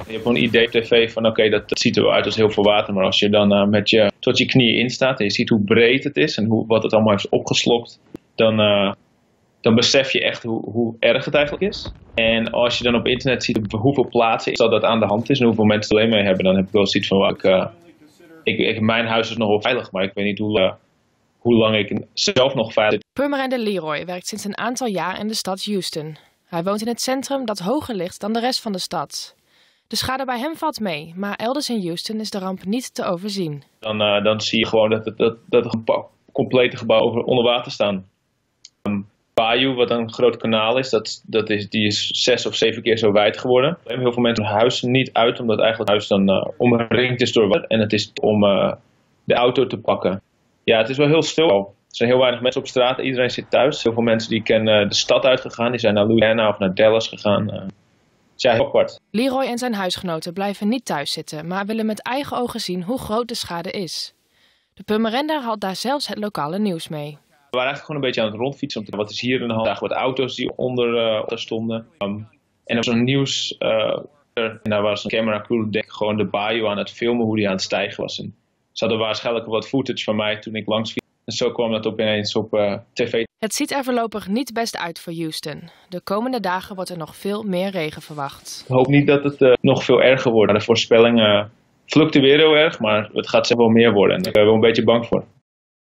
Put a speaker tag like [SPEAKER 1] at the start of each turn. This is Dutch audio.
[SPEAKER 1] Je hebt gewoon een idee op tv van oké, dat ziet er wel uit als heel veel water. Maar als je dan met je tot je knieën instaat en je ziet hoe breed het is en wat het allemaal heeft opgeslokt, dan besef je echt hoe erg het eigenlijk is. En als je dan op internet ziet op hoeveel plaatsen dat aan de hand is en hoeveel mensen er alleen mee hebben, dan heb ik wel zoiets van, mijn huis is nog wel veilig, maar ik weet niet hoe lang ik zelf nog veilig zit.
[SPEAKER 2] Purmerender Leroy werkt sinds een aantal jaar in de stad Houston. Hij woont in het centrum dat hoger ligt dan de rest van de stad. De schade bij hem valt mee, maar elders in Houston is de ramp niet te overzien.
[SPEAKER 1] Dan zie je gewoon dat het complete gebouw onder water staan. Bayou, wat een groot kanaal is, die is 6 of 7 keer zo wijd geworden. Heel veel mensen hun huis niet uit, omdat eigenlijk het huis dan omringd is door water. En het is om de auto te pakken. Ja, het is wel heel stil. Er zijn heel weinig mensen op straat, iedereen zit thuis. Heel veel mensen die kennen de stad uitgegaan, die zijn naar Louisiana of naar Dallas gegaan. Het is heel apart.
[SPEAKER 2] Leroy en zijn huisgenoten blijven niet thuis zitten, maar willen met eigen ogen zien hoe groot de schade is. De Purmerender haalt daar zelfs het lokale nieuws mee.
[SPEAKER 1] We waren eigenlijk gewoon een beetje aan het rondfietsen om te kijken wat is hier in de hand. We zagen wat auto's die onder stonden. En er was een nieuws. En daar was een camera crew gewoon de bayou aan het filmen hoe die aan het stijgen was. En ze hadden waarschijnlijk wat footage van mij toen ik langs fietste. En zo kwam dat opeens op tv.
[SPEAKER 2] Het ziet er voorlopig niet best uit voor Houston. De komende dagen wordt er nog veel meer regen verwacht.
[SPEAKER 1] Ik hoop niet dat het nog veel erger wordt. De voorspellingen fluctueren heel erg, maar het gaat zelf wel meer worden. En daar ben ik wel een beetje bang voor.